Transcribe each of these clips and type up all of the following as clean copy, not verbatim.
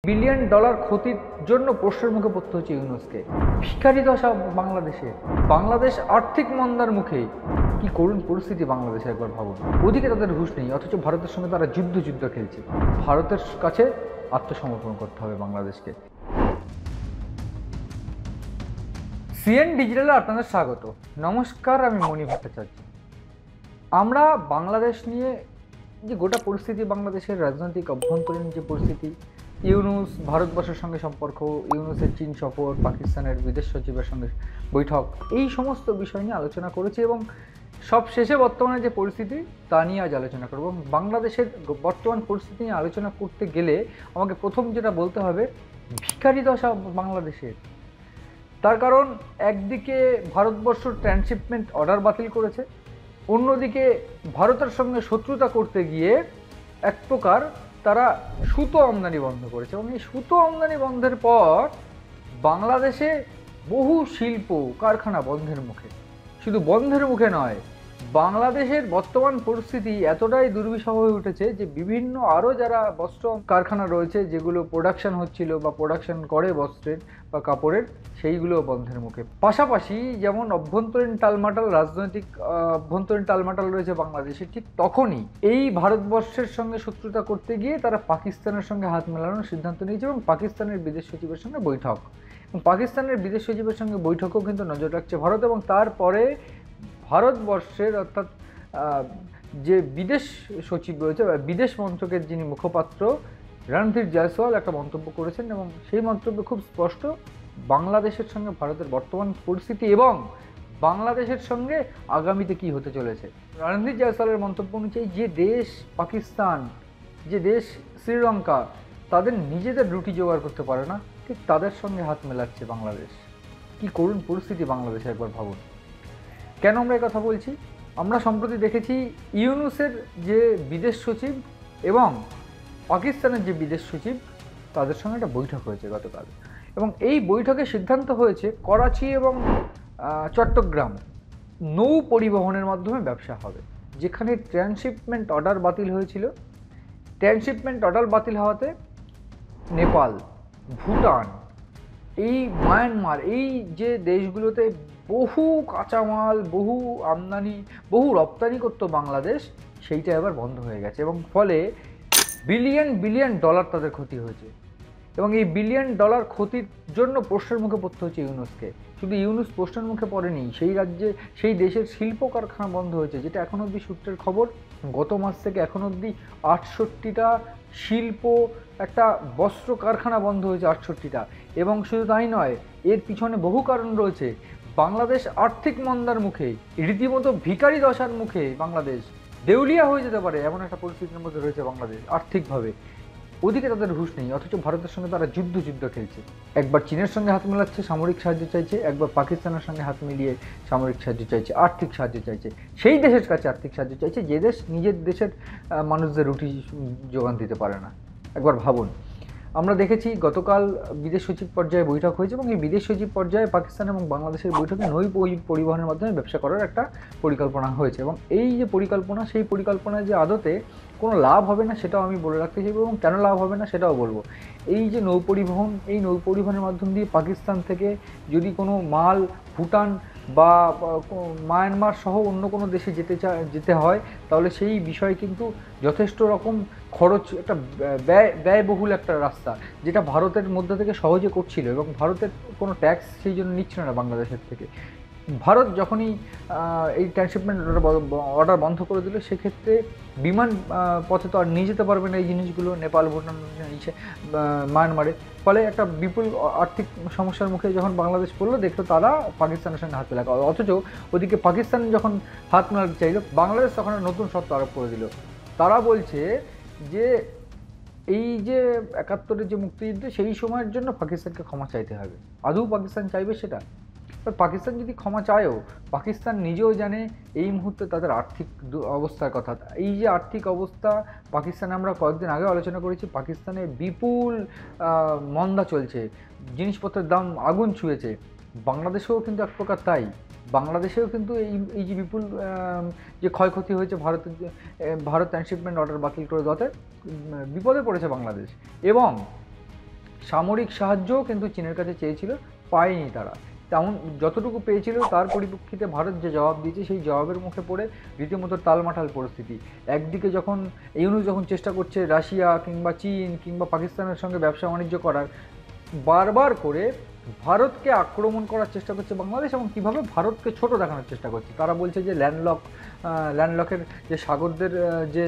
Billion dollar ক্ষতির জন্য প্রশ্নের মুখে পড়তে হচ্ছে ইউনুসকে। ভিখারি দশা বাংলাদেশ আর্থিক মন্দার মুখে। কি করুণ পরিস্থিতি বাংলাদেশে, একবার ভাবুন। ওদিকে তাদের হুঁশ নেই, অথচ ভারতের সঙ্গে তারা যুদ্ধ খেলছে। ভারতের কাছে আত্মসমর্পণ করতে হবে বাংলাদেশকে। সিএন ডিজিটালে আপনাদের স্বাগত। নমস্কার, আমি মণি ভট্টাচার্য। আমরা বাংলাদেশ নিয়ে যে গোটা পরিস্থিতি, বাংলাদেশের রাজনৈতিক অভ্যন্তরীণ যে পরিস্থিতি, ইউনুস ভারতবর্ষের সঙ্গে সম্পর্ক, ইউনুসের চীন সফর, পাকিস্তানের বিদেশ সচিবের সঙ্গে বৈঠক, এই সমস্ত বিষয় নিয়ে আলোচনা করেছি এবং সব শেষে বর্তমানে যে পরিস্থিতি তা নিয়ে আজ আলোচনা করব। এবং বাংলাদেশের বর্তমান পরিস্থিতি নিয়ে আলোচনা করতে গেলে আমাকে প্রথম যেটা বলতে হবে, ভিখারি দশা বাংলাদেশের। তার কারণ, একদিকে ভারতবর্ষ ট্রান্সশিপমেন্ট অর্ডার বাতিল করেছে, অন্যদিকে ভারতের সঙ্গে শত্রুতা করতে গিয়ে এক প্রকার তারা সুতো আমদানি বন্ধ করেছে। এবং এই সুতো আমদানি বন্ধের পর বাংলাদেশে বহু শিল্প কারখানা বন্ধের মুখে। শুধু বন্ধের মুখে নয়, বাংলাদেশের বর্তমান পরিস্থিতি এতটাই দুর্বিষহ হয়ে উঠেছে যে বিভিন্ন আরও যারা বস্ত্র কারখানা রয়েছে, যেগুলো প্রোডাকশন হচ্ছিল বা প্রোডাকশন করে বস্ত্রের বা কাপড়ের, সেইগুলো বন্ধের মুখে। পাশাপাশি যেমন অভ্যন্তরীণ টালমাটাল, রাজনৈতিক অভ্যন্তরীণ টালমাটাল রয়েছে বাংলাদেশে, ঠিক তখনই এই ভারতবর্ষের সঙ্গে শত্রুতা করতে গিয়ে তারা পাকিস্তানের সঙ্গে হাত মেলানোর সিদ্ধান্ত নিয়েছে এবং পাকিস্তানের বিদেশ সচিবের সঙ্গে বৈঠক। এবং পাকিস্তানের বিদেশ সচিবের সঙ্গে বৈঠকও কিন্তু নজর রাখছে ভারত। এবং তারপরে ভারতবর্ষের অর্থাৎ যে বিদেশ সচিব রয়েছে, বিদেশ মন্ত্রকের যিনি মুখপাত্র, রণধীর জয়সওয়াল একটা মন্তব্য করেছেন এবং সেই মন্তব্যে খুব স্পষ্ট বাংলাদেশের সঙ্গে ভারতের বর্তমান পরিস্থিতি এবং বাংলাদেশের সঙ্গে আগামীতে কি হতে চলেছে। রণধীর জয়সওয়ালের মন্তব্য অনুযায়ী যে দেশ পাকিস্তান, যে দেশ শ্রীলঙ্কা, তাদের নিজেদের রুটি জোগাড় করতে পারে না, ঠিক তাদের সঙ্গে হাত মেলাচ্ছে বাংলাদেশ। কি করুণ পরিস্থিতি বাংলাদেশে, একবার ভাবুন। কেন আমরা এই কথা বলছি? আমরা সম্প্রতি দেখেছি ইউনুসের যে বিদেশ সচিব এবং পাকিস্তানের যে বিদেশ সচিব, তাদের সঙ্গে একটা বৈঠক হয়েছে গতকাল। এবং এই বৈঠকে সিদ্ধান্ত হয়েছে করাচি এবং চট্টগ্রাম নৌ পরিবহনের মাধ্যমে ব্যবসা হবে। যেখানে ট্রান্সশিপমেন্ট অর্ডার বাতিল হয়েছিল, ট্রান্সশিপমেন্ট অর্ডার বাতিল হওয়াতে নেপাল, ভুটান, এই মায়ানমার, এই যে দেশগুলোতে বহু কাঁচামাল, বহু আমদানি, বহু রপ্তানি করতো বাংলাদেশ, সেইটা এবার বন্ধ হয়ে গেছে। এবং ফলে বিলিয়ন ডলার তাদের ক্ষতি হয়েছে। এবং এই বিলিয়ন ডলার ক্ষতির জন্য প্রশ্নের মুখে পড়তে হচ্ছে ইউনুসকে। শুধু ইউনুস প্রশ্নের মুখে পড়েনি, সেই রাজ্যে, সেই দেশের শিল্প কারখানা বন্ধ হয়েছে। যেটা এখন অবধি সূত্রের খবর, গত মাস থেকে এখন অবধি 68টা শিল্প, একটা বস্ত্র কারখানা বন্ধ হয়েছে 68টা। এবং শুধু তাই নয়, এর পিছনে বহু কারণ রয়েছে। বাংলাদেশ আর্থিক মন্দার মুখে, রীতিমতো ভিখারি দশার মুখে বাংলাদেশ দেউলিয়া হয়ে যেতে পারে, এমন একটা পরিস্থিতির মধ্যে রয়েছে বাংলাদেশ আর্থিকভাবে। ওদিকে তাদের হুঁশ নেই, অথচ ভারতের সঙ্গে তারা যুদ্ধ খেলছে। একবার চীনের সঙ্গে হাত মেলাচ্ছে, সামরিক সাহায্য চাইছে, একবার পাকিস্তানের সঙ্গে হাত মিলিয়ে সামরিক সাহায্য চাইছে, আর্থিক সাহায্য চাইছে। সেই দেশের কাছে আর্থিক সাহায্য চাইছে যে দেশ নিজের দেশের মানুষদের রুটি যোগান দিতে পারে না। একবার ভাবুন। আমরা দেখেছি গতকাল বিদেশ সচিব পর্যায়ে বৈঠক হয়েছে এবং এই বিদেশ সচিব পর্যায়ে পাকিস্তান এবং বাংলাদেশের বৈঠকে নৌ পরিবহনের মাধ্যমে ব্যবসা করার একটা পরিকল্পনা হয়েছে। এবং এই যে পরিকল্পনা, সেই পরিকল্পনায় যে আদতে কোনো লাভ হবে না সেটাও আমি বলে রাখতে চাইব এবং কেন লাভ হবে না সেটাও বলবো। এই যে নৌ পরিবহন, এই নৌ পরিবহনের মাধ্যম দিয়ে পাকিস্তান থেকে যদি কোনো মাল ভুটান বা মায়ানমার সহ অন্য কোনো দেশে যেতে হয়, তাহলে সেই বিষয়ে কিন্তু যথেষ্ট রকম খরচ, একটা ব্যয়বহুল একটা রাস্তা, যেটা ভারতের মধ্যে থেকে সহজে করছিল এবং ভারতের কোনো ট্যাক্স সেই জন্য নিচ্ছিল না বাংলাদেশের থেকে। ভারত যখনই এই ট্রান্সশিপমেন্ট অর্ডার বন্ধ করে দিল, সেক্ষেত্রে বিমান পথে তো আর নিয়ে যেতে পারবে না এই জিনিসগুলো নেপাল, ভুটান, মায়ানমারে। ফলে একটা বিপুল আর্থিক সমস্যার মুখে যখন বাংলাদেশ পড়লো, দেখলো তারা পাকিস্তানের সঙ্গে হাত মেলাকা। অথচ ওদিকে পাকিস্তান যখন হাত মেলাতে চাইলো, বাংলাদেশ তখন নতুন শর্ত আরোপ করে দিল। তারা বলছে যে এই যে 71-এর যে মুক্তিযুদ্ধ, সেই সময়ের জন্য পাকিস্তানকে ক্ষমা চাইতে হবে। আদৌ পাকিস্তান চাইবে সেটা? পাকিস্তান যদি ক্ষমা চায়ও, পাকিস্তান নিজেও জানে এই মুহূর্তে তাদের আর্থিক অবস্থার কথা। এই যে আর্থিক অবস্থা পাকিস্তানে, আমরা কয়েকদিন আগে আলোচনা করেছি, পাকিস্তানে বিপুল মন্দা চলছে, জিনিসপত্রের দাম আগুন ছুঁয়েছে। বাংলাদেশেও কিন্তু এক প্রকার তাই। বাংলাদেশেও কিন্তু এই যে বিপুল যে ক্ষয়ক্ষতি হয়েছে, ভারত ট্রান্সশিপমেন্ট অর্ডার বাতিল করে দেওয়াতে বিপদে পড়েছে বাংলাদেশ। এবং সামরিক সাহায্যও কিন্তু চীনের কাছে চেয়েছিল, পায়নি তারা। তেমন যতটুকু পেয়েছিল তার পরিপ্রেক্ষিতে ভারত যে জবাব দিয়েছে সেই জবাবের মুখে পড়ে রীতিমতো টালমাটাল পরিস্থিতি। একদিকে যখন ইউনূস যখন চেষ্টা করছে রাশিয়া কিংবা চীন কিংবা পাকিস্তানের সঙ্গে ব্যবসা বাণিজ্য করার, বারবার করে ভারতকে আক্রমণ করার চেষ্টা করছে বাংলাদেশ এবং কীভাবে ভারতকে ছোট দেখানোর চেষ্টা করছে। তারা বলছে যে ল্যান্ডলকের যে সাগরদের যে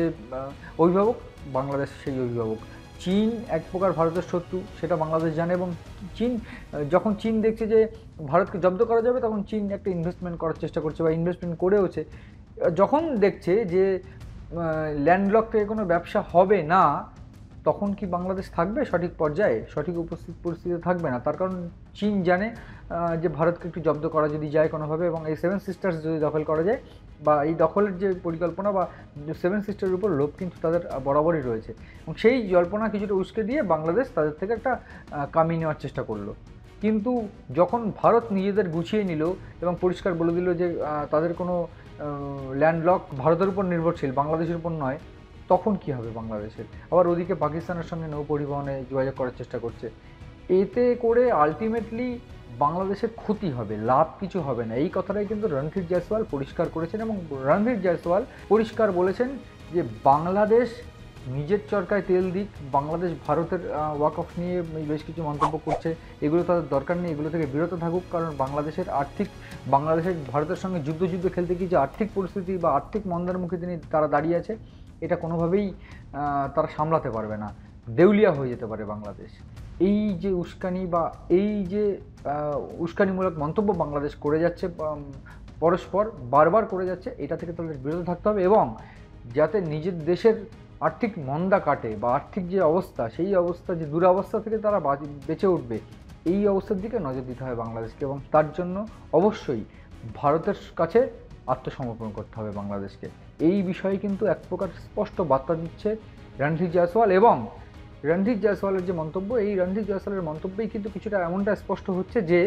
অভিভাবক, বাংলাদেশ সেই অভিভাবক। চীন এক প্রকার ভারতের শত্রু, সেটা বাংলাদেশ জানে, এবং যখন চীন দেখছে যে ভারতকে জব্দ করা যাবে তখন চীন একটা ইনভেস্টমেন্ট করার চেষ্টা করছে বা ইনভেস্টমেন্ট করেওছে। যখন দেখছে যে ল্যান্ডলক থেকে কোনো ব্যবসা হবে না, তখন কি বাংলাদেশ থাকবে সঠিক পর্যায়ে, সঠিক পরিস্থিতিতে থাকবে না। তার কারণ চীন জানে যে ভারতকে একটু জব্দ করা যদি যায় কোনোভাবে, এবং এই সেভেন সিস্টার্স যদি দখল করা যায়, বা এই দখলের যে পরিকল্পনা বা সেভেন সিস্টারের উপর লোভ কিন্তু তাদের বরাবরই রয়েছে, এবং সেই জল্পনা কিছুটা উস্কে দিয়ে বাংলাদেশ তাদের থেকে একটা কামিয়ে নেওয়ার চেষ্টা করলো। কিন্তু যখন ভারত নিজেদের গুছিয়ে নিল এবং পরিষ্কার বলে দিল যে তাদের কোনো ল্যান্ডলক ভারতের উপর নির্ভরশীল, বাংলাদেশের উপর নয়, তখন কি হবে বাংলাদেশের? আবার ওদিকে পাকিস্তানের সঙ্গে নৌ পরিবহনে যোগাযোগ করার চেষ্টা করছে। এতে করে আলটিমেটলি বাংলাদেশের ক্ষতি হবে, লাভ কিছু হবে না। এই কথাটাই কিন্তু রণধীর জয়সওয়াল পরিষ্কার করেছেন, এবং রণধীর জয়সওয়াল পরিষ্কার বলেছেন যে বাংলাদেশ নিজের চরকায় তেল দিক, বাংলাদেশ ভারতের ওয়াক অফ নিয়ে বেশ কিছু মন্তব্য করছে, এগুলো তাদের দরকার নেই, এগুলো থেকে বিরত থাকুক। কারণ বাংলাদেশের ভারতের সঙ্গে যুদ্ধ খেলতে গিয়ে যে আর্থিক পরিস্থিতি বা আর্থিক মন্দার মুখে তারা দাঁড়িয়ে আছে, এটা কোনোভাবেই তারা সামলাতে পারবে না, দেউলিয়া হয়ে যেতে পারে বাংলাদেশ। এই যে উস্কানি বা এই যে উস্কানিমূলক মন্তব্য বাংলাদেশ করে যাচ্ছে, পরস্পর বারবার করে যাচ্ছে, এটা থেকে তাদের বিরত থাকতে হবে, এবং যাতে নিজের দেশের আর্থিক মন্দা কাটে বা আর্থিক যে অবস্থা, সেই অবস্থা যে দুরবস্থা থেকে তারা বেঁচে উঠবে, এই অবস্থার দিকে নজর দিতে হবে বাংলাদেশকে, এবং তার জন্য অবশ্যই ভারতের কাছে আত্মসমর্পণ করতে হবে বাংলাদেশকে। এই বিষয়ে কিন্তু এক প্রকার স্পষ্ট বার্তা দিচ্ছে রণধীর জয়সওয়াল, এবং রণধীর জয়সওয়ালের যে মন্তব্য, এই রণধীর জয়সওয়ালের মন্তব্যেই কিন্তু কিছুটা এমনটা স্পষ্ট হচ্ছে যে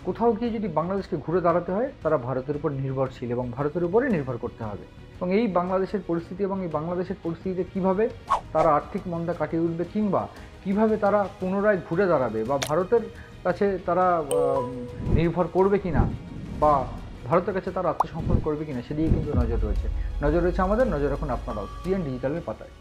কোথাও গিয়ে যদি বাংলাদেশকে ঘুরে দাঁড়াতে হয়, তারা ভারতের উপর নির্ভরশীল এবং ভারতের উপরে নির্ভর করতে হবে। এবং এই বাংলাদেশের পরিস্থিতি এবং এই বাংলাদেশের পরিস্থিতিতে কীভাবে তারা আর্থিক মন্দা কাটিয়ে উঠবে, কিংবা কীভাবে তারা পুনরায় ঘুরে দাঁড়াবে, বা ভারতের কাছে তারা নির্ভর করবে কিনা, বা ভারতের কাছে তারা আত্মসমর্পণ করবে কিনা, সেদিকে কিন্তু নজর রয়েছে আমাদের। নজর রাখুন আপনারাও সিএন ডিজিটালের পাতায়।